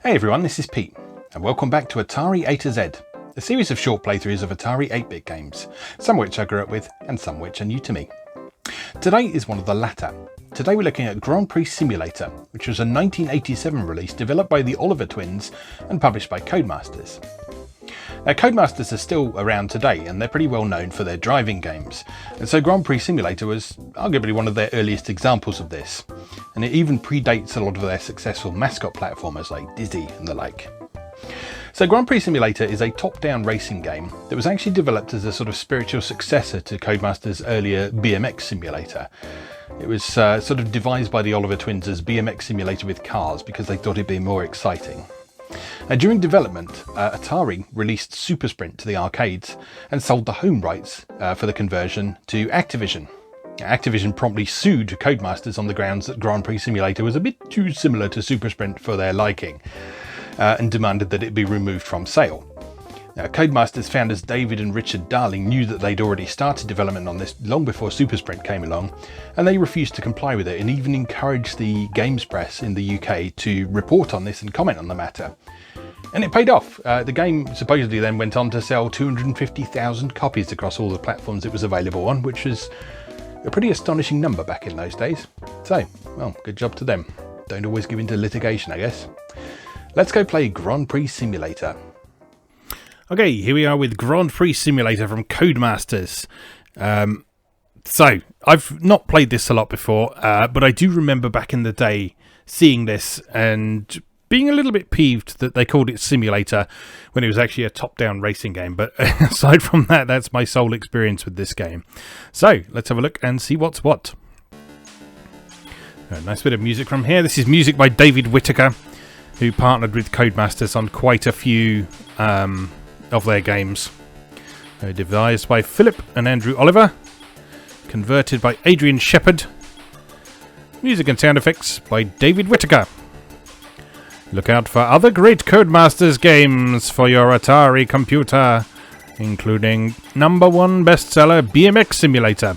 Hey everyone, this is Pete, and welcome back to Atari A to Z, a series of short playthroughs of Atari 8-bit games, some which I grew up with and some which are new to me. Today is one of the latter. Today we're looking at Grand Prix Simulator, which was a 1987 release developed by the Oliver twins and published by Codemasters. Now, Codemasters are still around today and they're pretty well known for their driving games, and so Grand Prix Simulator was arguably one of their earliest examples of this, and it even predates a lot of their successful mascot platformers like Dizzy and the like. So Grand Prix Simulator is a top-down racing game that was actually developed as a sort of spiritual successor to Codemasters' earlier BMX simulator. It was sort of devised by the Oliver twins as BMX simulator with cars because they thought it'd be more exciting. During development, Atari released Super Sprint to the arcades and sold the home rights for the conversion to Activision. Activision promptly sued Codemasters on the grounds that Grand Prix Simulator was a bit too similar to Super Sprint for their liking, and demanded that it be removed from sale. Now, Codemasters founders David and Richard Darling knew that they'd already started development on this long before Super Sprint came along, and they refused to comply with it and even encouraged the games press in the UK to report on this and comment on the matter. And it paid off. The game supposedly then went on to sell 250,000 copies across all the platforms it was available on, which was a pretty astonishing number back in those days. So, well, good job to them. Don't always give in to litigation, I guess. Let's go play Grand Prix Simulator. Okay, here we are with Grand Prix Simulator from Codemasters. So, I've not played this a lot before, but I do remember back in the day seeing this and being a little bit peeved that they called it Simulator when it was actually a top-down racing game. But aside from that, that's my sole experience with this game. So, let's have a look and see what's what. A nice bit of music from here. This is music by David Whittaker, who partnered with Codemasters on quite a few of their games. Devised by Philip and Andrew Oliver, converted by Adrian Shepherd, music and sound effects by David Whittaker. Look out for other great Codemasters games for your Atari computer, including #1 bestseller BMX Simulator,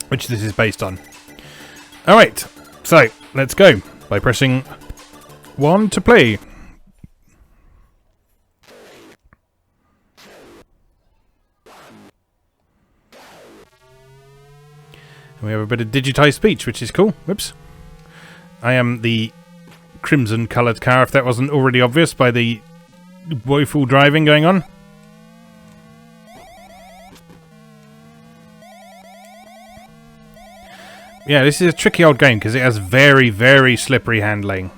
which this is based on. Alright, so let's go by pressing 1 to play. And we have a bit of digitized speech, which is cool. Whoops. I am the crimson coloured car, if that wasn't already obvious by the woeful driving going on. Yeah, this is a tricky old game because it has very, very slippery handling.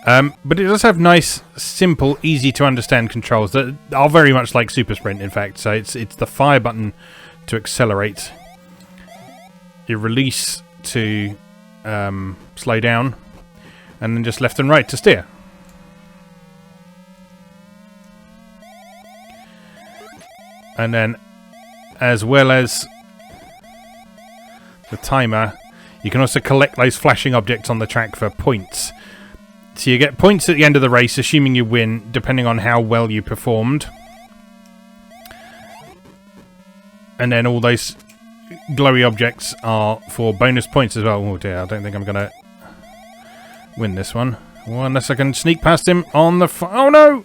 But it does have nice, simple, easy to understand controls that are very much like Super Sprint, in fact. So it's the fire button to accelerate, your release to slow down, and then just left and right to steer. And then, as well as the timer, you can also collect those flashing objects on the track for points. So you get points at the end of the race, assuming you win, depending on how well you performed. And then all those glowy objects are for bonus points as well. Oh dear, I don't think I'm going to win this one. Well, unless I can sneak past him on the... oh no!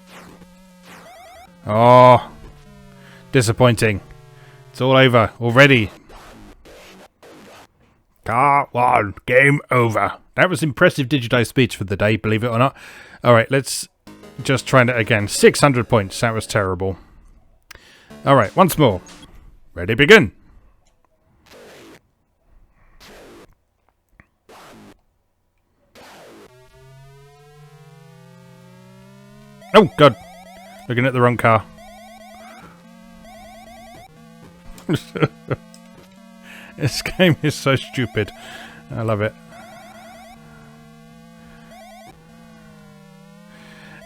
Oh, disappointing. It's all over already. Car 1, game over. That was impressive digitized speech for the day, believe it or not. Alright, let's just try it again. 600 points, that was terrible. Alright, once more. Ready, begin. Oh, God. Looking at the wrong car. This game is so stupid. I love it.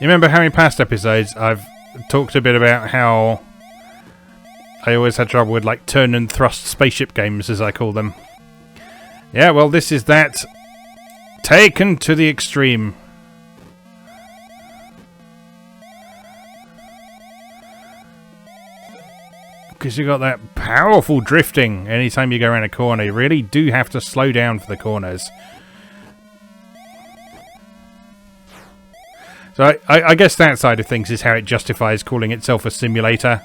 You remember how in past episodes I've talked a bit about how I always had trouble with like turn and thrust spaceship games, as I call them. Yeah, well, this is that taken to the extreme. Because you got that powerful drifting anytime you go around a corner. You really do have to slow down for the corners. So I guess that side of things is how it justifies calling itself a simulator.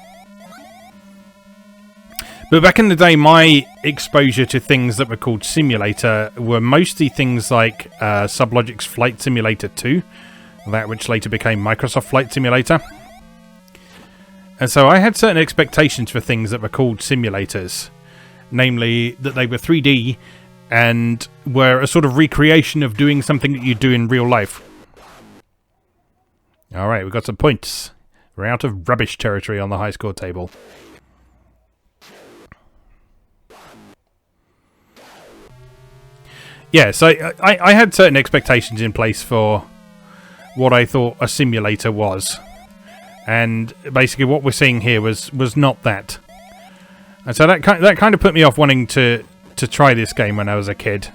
But back in the day, my exposure to things that were called simulator were mostly things like Sublogic's Flight Simulator 2, that which later became Microsoft Flight Simulator. And so I had certain expectations for things that were called simulators, namely that they were 3D and were a sort of recreation of doing something that you do in real life. Alright, we've got some points. We're out of rubbish territory on the high score table. Yeah, so I had certain expectations in place for what I thought a simulator was. And basically what we're seeing here was not that. And so that kind of put me off wanting to try this game when I was a kid.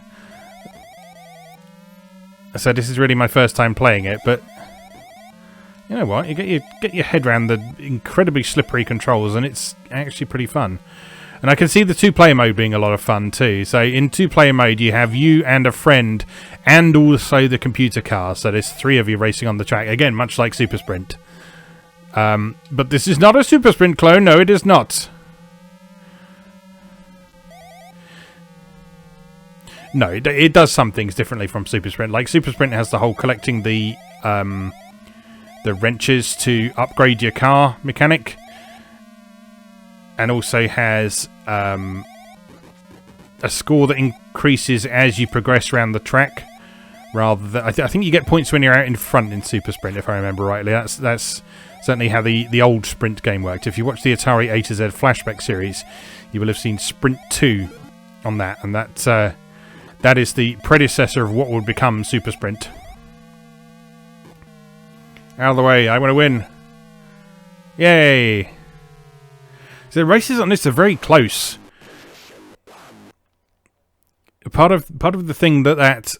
So this is really my first time playing it, but you know what? You get your head around the incredibly slippery controls, and it's actually pretty fun. And I can see the two-player mode being a lot of fun too. So in two-player mode, you have you and a friend, and also the computer car. So there's 3 of you racing on the track. Again, much like Super Sprint. But this is not a Super Sprint clone. No, it is not. No, it does some things differently from Super Sprint. Like Super Sprint has the whole collecting the wrenches to upgrade your car mechanic. And also has a score that increases as you progress around the track. Rather than, I think you get points when you're out in front in Super Sprint, if I remember rightly. That's certainly how the old Sprint game worked. If you watch the Atari A to Z flashback series, you will have seen Sprint 2 on that, and that is the predecessor of what would become Super Sprint. Out of the way, I want to win. Yay! So the races on this are very close. Part of the thing that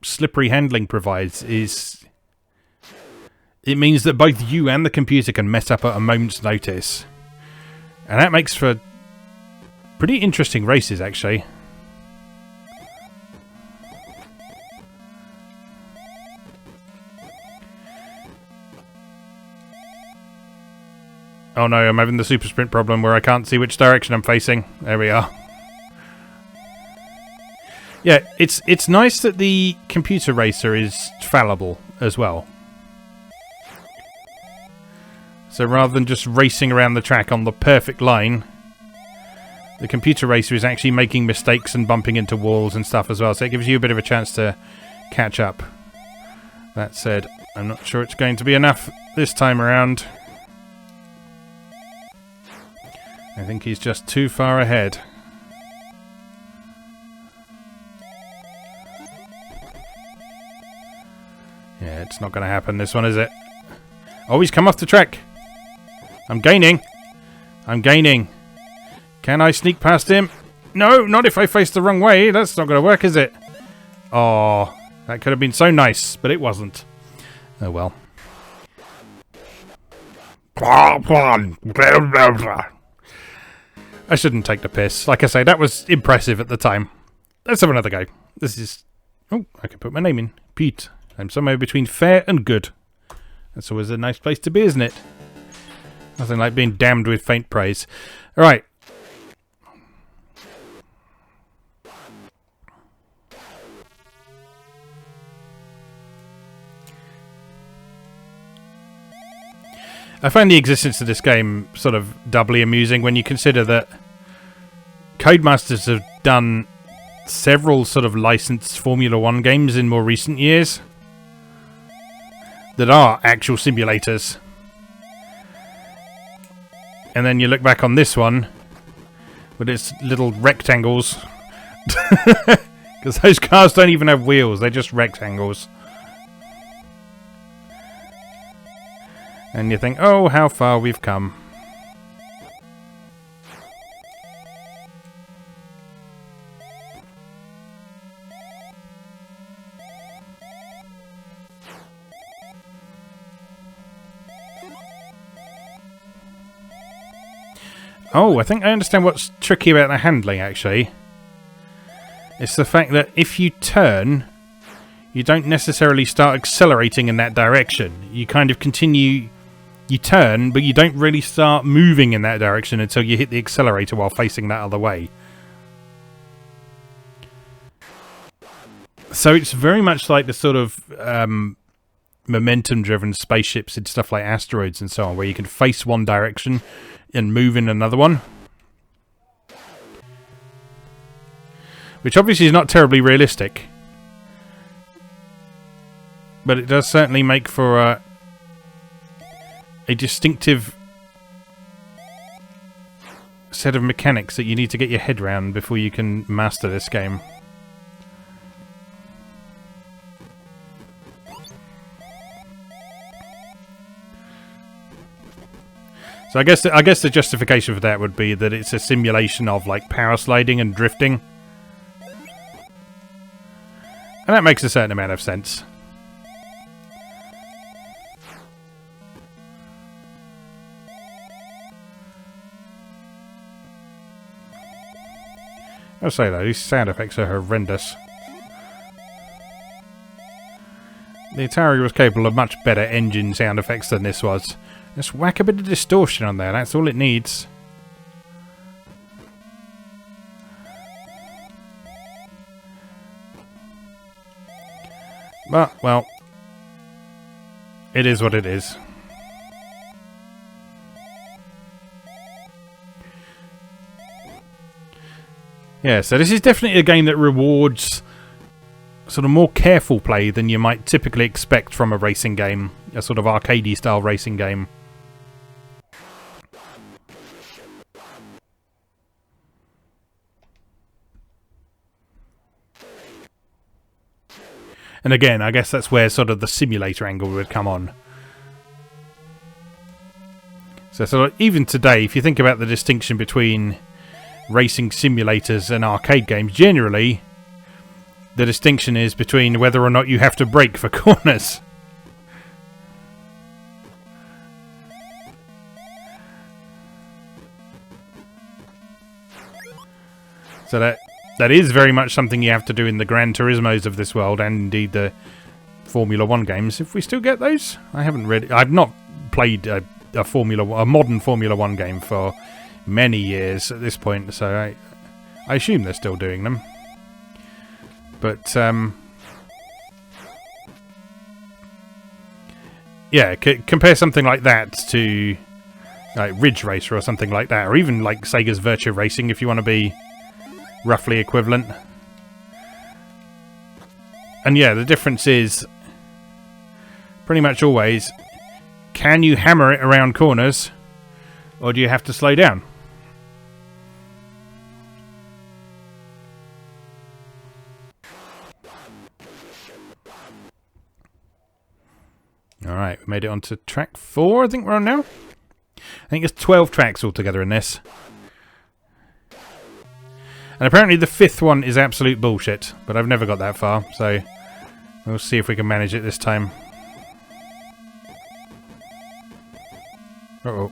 slippery handling provides is it means that both you and the computer can mess up at a moment's notice. And that makes for pretty interesting races, actually. Oh no, I'm having the Super Sprint problem where I can't see which direction I'm facing. There we are. Yeah, it's nice that the computer racer is fallible as well. So rather than just racing around the track on the perfect line, the computer racer is actually making mistakes and bumping into walls and stuff as well. So it gives you a bit of a chance to catch up. That said, I'm not sure it's going to be enough this time around. I think he's just too far ahead. Yeah, it's not going to happen, this one, is it? Oh, he's come off the track. I'm gaining. I'm gaining. Can I sneak past him? No, not if I face the wrong way. That's not going to work, is it? Oh, that could have been so nice, but it wasn't. Oh, well. I shouldn't take the piss. Like I say, that was impressive at the time. Let's have another go. This is... Oh, I can put my name in. Pete. I'm somewhere between fair and good. That's always a nice place to be, isn't it? Nothing like being damned with faint praise. Alright. I find the existence of this game sort of doubly amusing when you consider that Codemasters have done several sort of licensed Formula 1 games in more recent years that are actual simulators. And then you look back on this one with its little rectangles. Because those cars don't even have wheels, they're just rectangles. And you think, oh, how far we've come. Oh, I think I understand what's tricky about the handling, actually. It's the fact that if you turn, you don't necessarily start accelerating in that direction. You kind of continue, you turn, but you don't really start moving in that direction until you hit the accelerator while facing that other way. So it's very much like the sort of momentum-driven spaceships and stuff like asteroids and so on, where you can face one direction and move in another one. Which obviously is not terribly realistic. But it does certainly make for a distinctive set of mechanics that you need to get your head around before you can master this game. So I guess the justification for that would be that it's a simulation of like power sliding and drifting. And that makes a certain amount of sense. I'll say though, these sound effects are horrendous. The Atari was capable of much better engine sound effects than this was. Just whack a bit of distortion on there, that's all it needs. But, well, it is what it is. Yeah, so this is definitely a game that rewards sort of more careful play than you might typically expect from a racing game, a sort of arcadey style racing game. And again, I guess that's where sort of the simulator angle would come on. So sort of even today, if you think about the distinction between racing simulators and arcade games, generally the distinction is between whether or not you have to brake for corners. So that is very much something you have to do in the Gran Turismos of this world, and indeed the Formula 1 games. If we still get those, I've not played a modern Formula 1 game for many years at this point, so I assume they're still doing them. But yeah, compare something like that to like Ridge Racer or something like that, or even like Sega's Virtua Racing, if you want to be roughly equivalent. And yeah, the difference is pretty much always, can you hammer it around corners, or do you have to slow down? Alright, we made it onto track 4, I think we're on now. I think there's 12 tracks altogether in this. And apparently the 5th one is absolute bullshit, but I've never got that far, so we'll see if we can manage it this time. Uh-oh.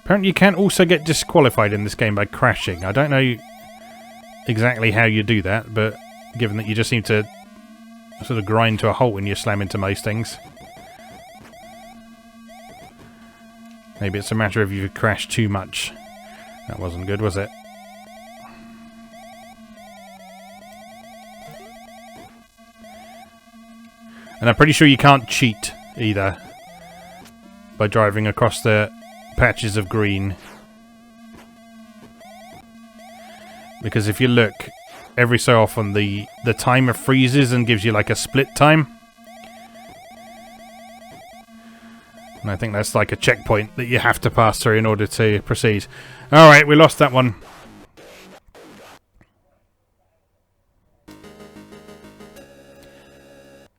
Apparently you can also get disqualified in this game by crashing. I don't know exactly how you do that, but given that you just seem to sort of grind to a halt when you slam into most things. Maybe it's a matter of you crash too much. That wasn't good, was it? And I'm pretty sure you can't cheat either by driving across the patches of green. Because if you look, every so often the timer freezes and gives you like a split time. And I think that's like a checkpoint that you have to pass through in order to proceed. Alright, we lost that one.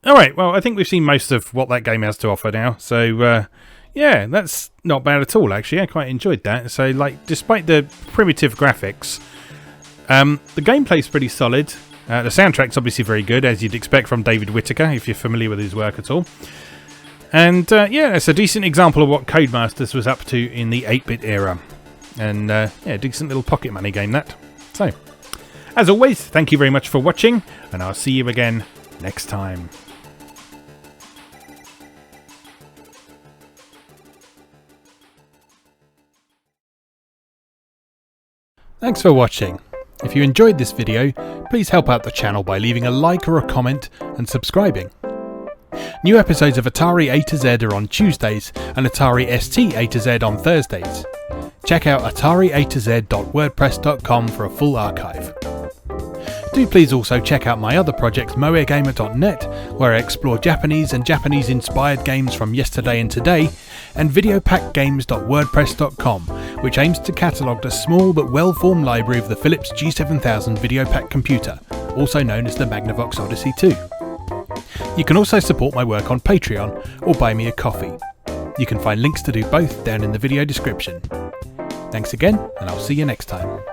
Alright, well, I think we've seen most of what that game has to offer now. So, yeah, that's not bad at all, actually. I quite enjoyed that. So, like, despite the primitive graphics, the gameplay's pretty solid. The soundtrack's obviously very good, as you'd expect from David Whittaker, if you're familiar with his work at all. And yeah, it's a decent example of what Codemasters was up to in the 8-bit era. And yeah, decent little pocket money game that. So, as always, thank you very much for watching, and I'll see you again next time. Thanks for watching. If you enjoyed this video, please help out the channel by leaving a like or a comment and subscribing. New episodes of Atari A to Z are on Tuesdays and Atari ST A to Z on Thursdays. Check out atariatoz.wordpress.com for a full archive. Do please also check out my other projects moegamer.net, where I explore Japanese and Japanese-inspired games from yesterday and today, and videopackgames.wordpress.com, which aims to catalogue a small but well-formed library of the Philips G7000 Videopack computer, also known as the Magnavox Odyssey 2. You can also support my work on Patreon or buy me a coffee. You can find links to do both down in the video description. Thanks again, and I'll see you next time.